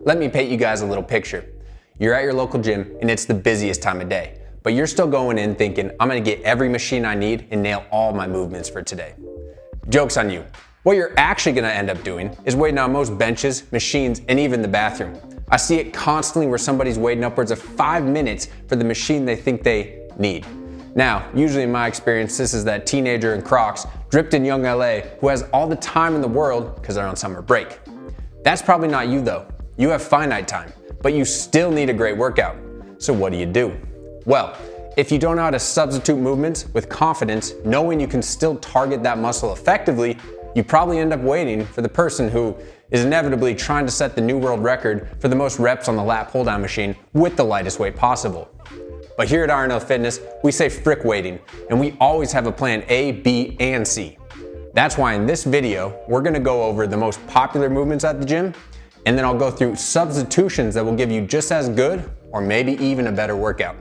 Let me paint you guys a little picture. You're at your local gym and it's the busiest time of day, but you're still going in thinking, I'm gonna get every machine I need and nail all my movements for today. Joke's on you. What you're actually gonna end up doing is waiting on most benches, machines, and even the bathroom. I see it constantly where somebody's waiting upwards of 5 minutes for the machine they think they need. Now, usually in my experience, this is that teenager in Crocs, dripped in young LA, who has all the time in the world because they're on summer break. That's probably not you though. You have finite time, but you still need a great workout. So what do? Well, if you don't know how to substitute movements with confidence, knowing you can still target that muscle effectively, you probably end up waiting for the person who is inevitably trying to set the new world record for the most reps on the lat pull down machine with the lightest weight possible. But here at RNL Fitness, we say frick waiting, and we always have a plan A, B, and C. That's why in this video, we're gonna go over the most popular movements at the gym, and then I'll go through substitutions that will give you just as good or maybe even a better workout.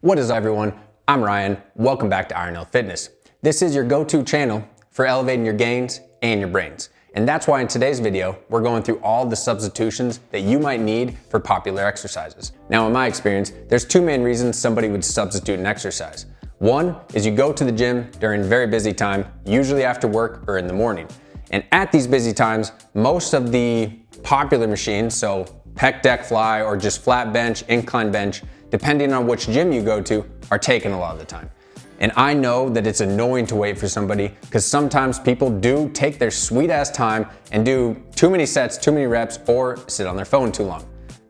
What is up, everyone? I'm Ryan. Welcome back to RNL Fitness. This is your go-to channel for elevating your gains and your brains. And that's why in today's video, we're going through all the substitutions that you might need for popular exercises. Now, in my experience, there's two main reasons somebody would substitute an exercise. One is you go to the gym during very busy time, usually after work or in the morning. And at these busy times, most of the popular machines, so pec deck fly or just flat bench, incline bench, depending on which gym you go to, are taken a lot of the time. And I know that it's annoying to wait for somebody because sometimes people do take their sweet ass time and do too many sets, too many reps, or sit on their phone too long.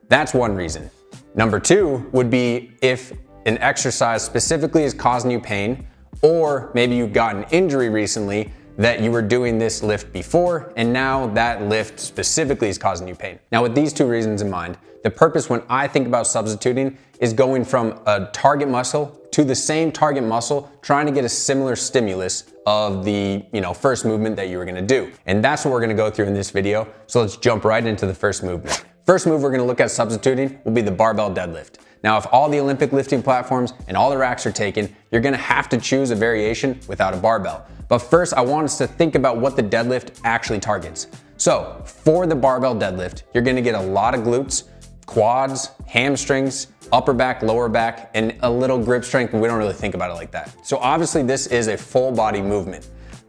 That's one reason. Number two would be if an exercise specifically is causing you pain, or maybe you got an injury recently that you were doing this lift before and now that lift specifically is causing you pain. Now with these two reasons in mind, the purpose when I think about substituting is going from a target muscle to the same target muscle, trying to get a similar stimulus of the first movement that you were gonna do. And that's what we're gonna go through in this video. So let's jump right into the first movement. First move we're gonna look at substituting will be the barbell deadlift. Now, if all the Olympic lifting platforms and all the racks are taken, you're gonna have to choose a variation without a barbell. But first, I want us to think about what the deadlift actually targets. So for the barbell deadlift, you're gonna get a lot of glutes, quads, hamstrings, upper back, lower back, and a little grip strength, but we don't really think about it like that. So obviously this is a full body movement,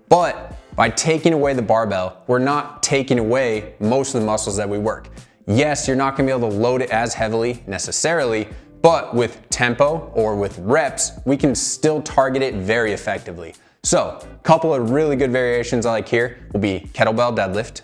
but by taking away the barbell, we're not taking away most of the muscles that we work. Yes, you're not gonna be able to load it as heavily necessarily, but with tempo or with reps, we can still target it very effectively. So a couple of really good variations I like here will be kettlebell deadlift,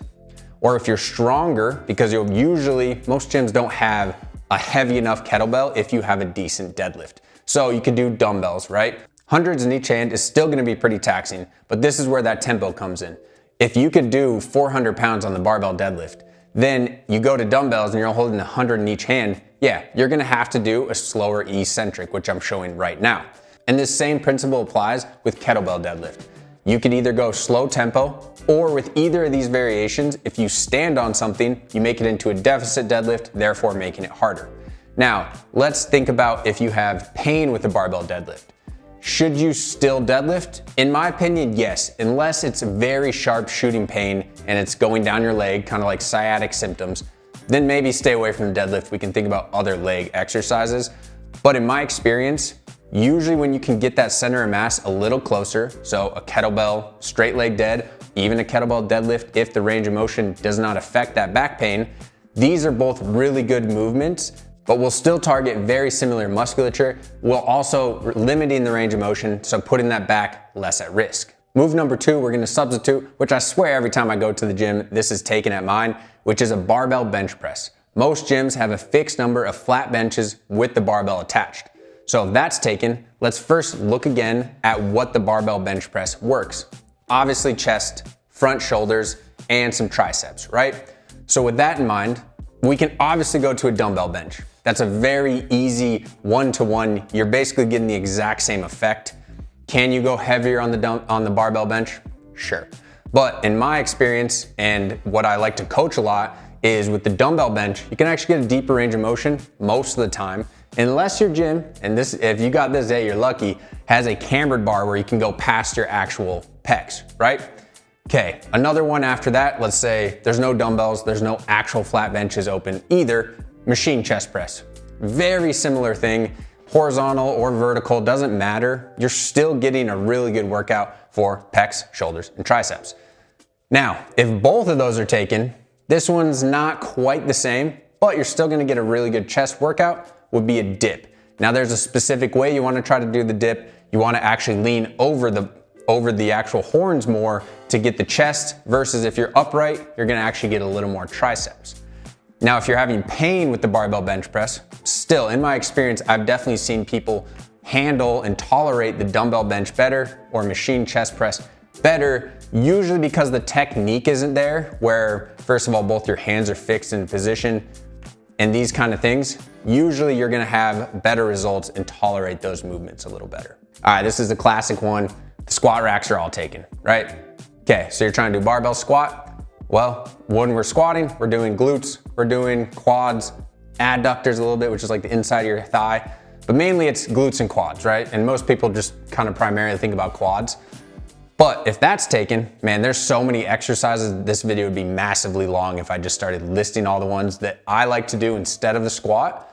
or if you're stronger, because most gyms don't have a heavy enough kettlebell if you have a decent deadlift. So you can do dumbbells, right? Hundreds in each hand is still gonna be pretty taxing, but this is where that tempo comes in. If you could do 400 pounds on the barbell deadlift, then you go to dumbbells and you're holding 100 in each hand, yeah, you're gonna have to do a slower eccentric, which I'm showing right now. And this same principle applies with kettlebell deadlift. You could either go slow tempo, or with either of these variations, if you stand on something, you make it into a deficit deadlift, therefore making it harder. Now, let's think about if you have pain with the barbell deadlift. Should you still deadlift? In my opinion, yes, unless it's very sharp shooting pain and it's going down your leg, kind of like sciatic symptoms, then maybe stay away from the deadlift. We can think about other leg exercises. But in my experience, usually when you can get that center of mass a little closer, so a kettlebell straight leg dead, even a kettlebell deadlift if the range of motion does not affect that back pain, these are both really good movements, but we'll still target very similar musculature, while also limiting the range of motion, so putting that back less at risk. Move number two, we're gonna substitute, which I swear every time I go to the gym, this is taken at mine, which is a barbell bench press. Most gyms have a fixed number of flat benches with the barbell attached. So if that's taken, let's first look again at what the barbell bench press works. Obviously chest, front shoulders, and some triceps, right? So with that in mind, we can obviously go to a dumbbell bench. That's a very easy one-to-one. You're basically getting the exact same effect. Can you go heavier on the barbell bench? Sure. But in my experience, and what I like to coach a lot, is with the dumbbell bench, you can actually get a deeper range of motion most of the time, unless your gym, and this, if you got this day, you're lucky, has a cambered bar where you can go past your actual pecs, right? Okay, another one after that, let's say there's no dumbbells, there's no actual flat benches open either, machine chest press. Very similar thing, horizontal or vertical, doesn't matter. You're still getting a really good workout for pecs, shoulders, and triceps. Now, if both of those are taken, this one's not quite the same, but you're still gonna get a really good chest workout, would be a dip. Now there's a specific way you wanna try to do the dip. You wanna actually lean over the actual horns more to get the chest, versus if you're upright, you're gonna actually get a little more triceps. Now, if you're having pain with the barbell bench press, still, in my experience, I've definitely seen people handle and tolerate the dumbbell bench better or machine chest press better, usually because the technique isn't there, where first of all, both your hands are fixed in position and these kind of things. Usually you're gonna have better results and tolerate those movements a little better. All right, this is the classic one. The squat racks are all taken, right? Okay, so you're trying to do barbell squat. Well, when we're squatting, we're doing glutes, we're doing quads, adductors a little bit, which is like the inside of your thigh, but mainly it's glutes and quads, right? And most people just kind of primarily think about quads. But if that's taken, man, there's so many exercises. This video would be massively long if I just started listing all the ones that I like to do instead of the squat.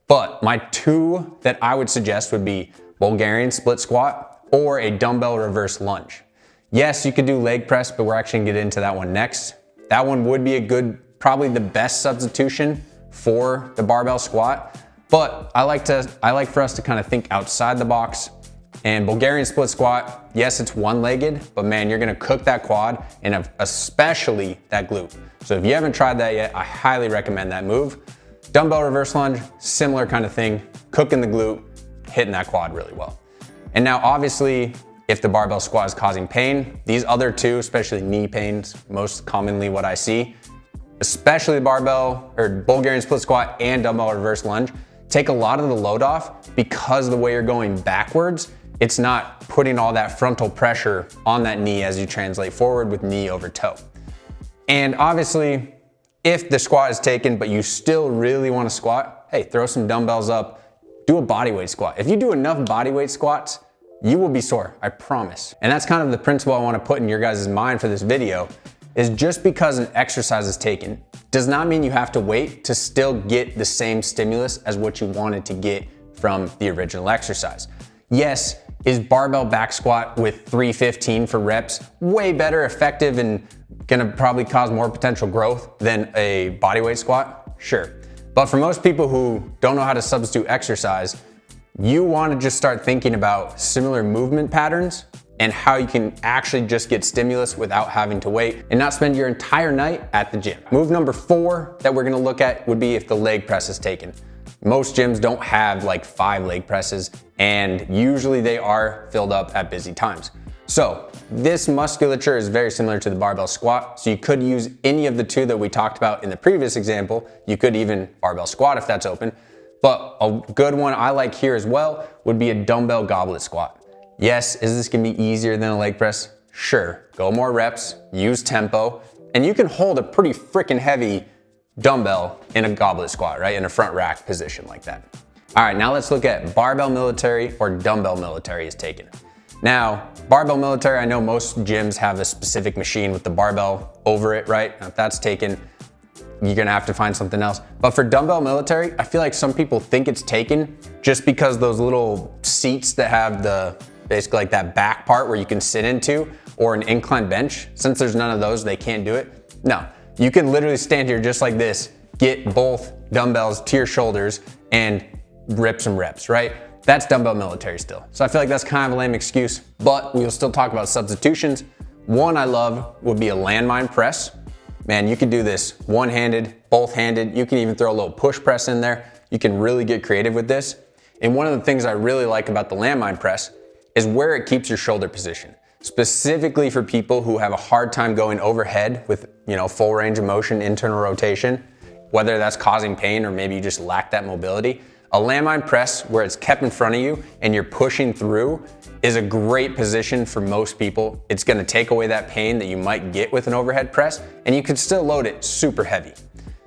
But my two that I would suggest would be Bulgarian split squat or a dumbbell reverse lunge. Yes, you could do leg press, but we're actually gonna get into that one next. That one would be a good, probably the best substitution for the barbell squat. But I like for us to kind of think outside the box. And Bulgarian split squat, yes, it's one-legged, but man, you're gonna cook that quad and especially that glute. So if you haven't tried that yet, I highly recommend that move. Dumbbell reverse lunge, similar kind of thing, cooking the glute, hitting that quad really well. And now obviously, if the barbell squat is causing pain, these other two, especially knee pains, most commonly what I see, especially the barbell or Bulgarian split squat and dumbbell reverse lunge, take a lot of the load off because the way you're going backwards, it's not putting all that frontal pressure on that knee as you translate forward with knee over toe. And obviously, if the squat is taken, but you still really want to squat, hey, throw some dumbbells up, do a bodyweight squat. If you do enough bodyweight squats, you will be sore, I promise. And that's kind of the principle I want to put in your guys' mind for this video, is just because an exercise is taken does not mean you have to wait to still get the same stimulus as what you wanted to get from the original exercise. Yes, is barbell back squat with 315 for reps way better effective and gonna probably cause more potential growth than a bodyweight squat? Sure. But for most people who don't know how to substitute exercise, you want to just start thinking about similar movement patterns and how you can actually just get stimulus without having to wait and not spend your entire night at the gym. Move number 4 that we're gonna look at would be if the leg press is taken. Most gyms don't have like 5 leg presses, and usually they are filled up at busy times. So this musculature is very similar to the barbell squat. So you could use any of the two that we talked about in the previous example. You could even barbell squat if that's open. But a good one I like here as well would be a dumbbell goblet squat. Yes, is this gonna be easier than a leg press? Sure, go more reps, use tempo, and you can hold a pretty freaking heavy dumbbell in a goblet squat, right? In a front rack position like that. All right, now let's look at barbell military or dumbbell military is taken. Now, barbell military, I know most gyms have a specific machine with the barbell over it, right? Now, if that's taken, you're gonna have to find something else. But for dumbbell military, I feel like some people think it's taken just because those little seats that have basically like that back part where you can sit into, or an incline bench, since there's none of those, they can't do it. No, you can literally stand here just like this, get both dumbbells to your shoulders and rip some reps, right? That's dumbbell military still. So I feel like that's kind of a lame excuse, but we'll still talk about substitutions. One I love would be a landmine press. Man, you can do this one-handed, both-handed. You can even throw a little push press in there. You can really get creative with this. And one of the things I really like about the landmine press is where it keeps your shoulder position. Specifically for people who have a hard time going overhead with, full range of motion, internal rotation, whether that's causing pain or maybe you just lack that mobility. A landmine press where it's kept in front of you and you're pushing through is a great position for most people. It's gonna take away that pain that you might get with an overhead press, and you can still load it super heavy.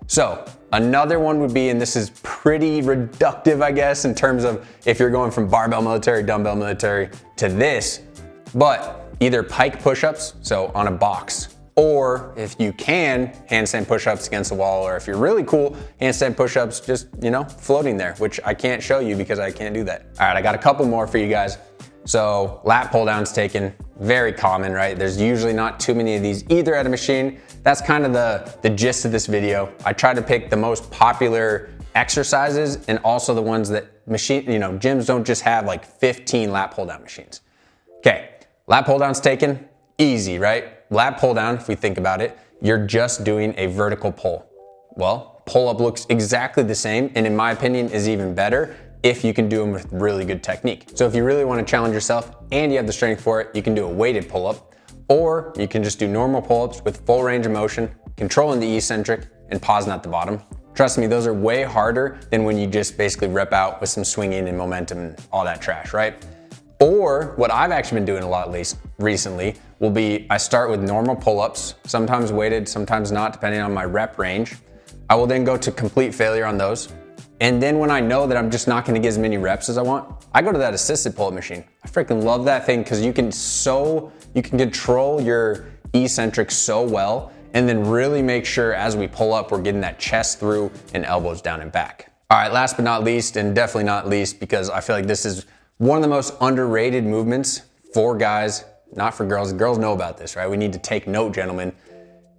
So another one would be, and this is pretty reductive, I guess, in terms of if you're going from barbell military, dumbbell military to this, but either pike push-ups, so on a box, or if you can, handstand push-ups against the wall, or if you're really cool, handstand push-ups just, floating there, which I can't show you because I can't do that. All right, I got a couple more for you guys. So lat pull downs taken, very common, right? There's usually not too many of these either at a machine. That's kind of the gist of this video. I try to pick the most popular exercises and also the ones that gyms don't just have like 15 lat pull down machines. Okay, lat pull downs taken, easy, right? Lat pull down, if we think about it, you're just doing a vertical pull. Well, pull up looks exactly the same, and in my opinion is even better if you can do them with really good technique. So if you really want to challenge yourself and you have the strength for it, you can do a weighted pull-up, or you can just do normal pull-ups with full range of motion, controlling the eccentric and pausing at the bottom. Trust me, those are way harder than when you just basically rep out with some swinging and momentum and all that trash, right? Or what I've actually been doing a lot at least recently will be I start with normal pull-ups, sometimes weighted, sometimes not, depending on my rep range. I will then go to complete failure on those. And then when I know that I'm just not gonna get as many reps as I want, I go to that assisted pull-up machine. I freaking love that thing because you can control your eccentric so well, and then really make sure as we pull up, we're getting that chest through and elbows down and back. All right, last but not least, and definitely not least, because I feel like this is one of the most underrated movements for guys, not for girls. Girls know about this, right? We need to take note, gentlemen.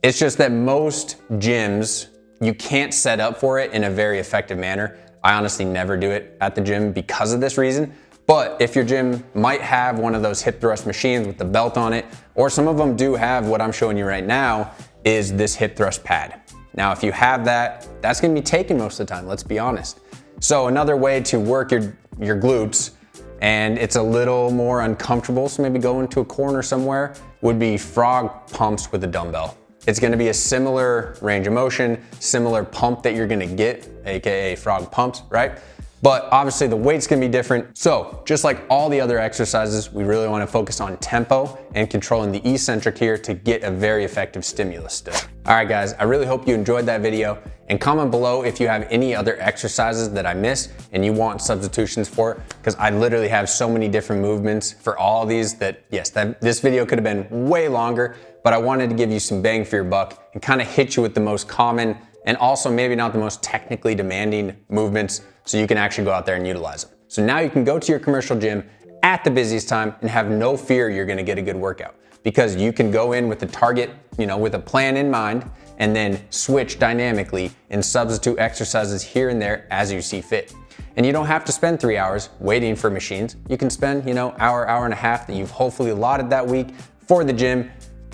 It's just that most gyms, you can't set up for it in a very effective manner. I honestly never do it at the gym because of this reason. But if your gym might have one of those hip thrust machines with the belt on it, or some of them do have what I'm showing you right now, is this hip thrust pad. Now, if you have that, that's gonna be taken most of the time, let's be honest. So another way to work your glutes, and it's a little more uncomfortable, so maybe go into a corner somewhere, would be frog pumps with a dumbbell. It's gonna be a similar range of motion, similar pump that you're gonna get, AKA frog pumps, right? But obviously the weight's gonna be different. So just like all the other exercises, we really wanna focus on tempo and controlling the eccentric here to get a very effective stimulus still. All right guys, I really hope you enjoyed that video, and comment below if you have any other exercises that I missed and you want substitutions for it, because I literally have so many different movements for all these that, yes, this video could have been way longer, but I wanted to give you some bang for your buck and kind of hit you with the most common and also maybe not the most technically demanding movements so you can actually go out there and utilize them. So now you can go to your commercial gym at the busiest time and have no fear you're gonna get a good workout, because you can go in with the target, with a plan in mind, and then switch dynamically and substitute exercises here and there as you see fit. And you don't have to spend 3 hours waiting for machines. You can spend, hour and a half that you've hopefully allotted that week for the gym,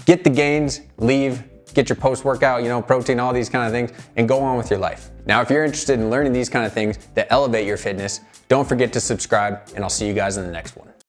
get the gains, leave, get your post-workout, protein, all these kind of things, and go on with your life. Now, if you're interested in learning these kind of things that elevate your fitness, don't forget to subscribe, and I'll see you guys in the next one.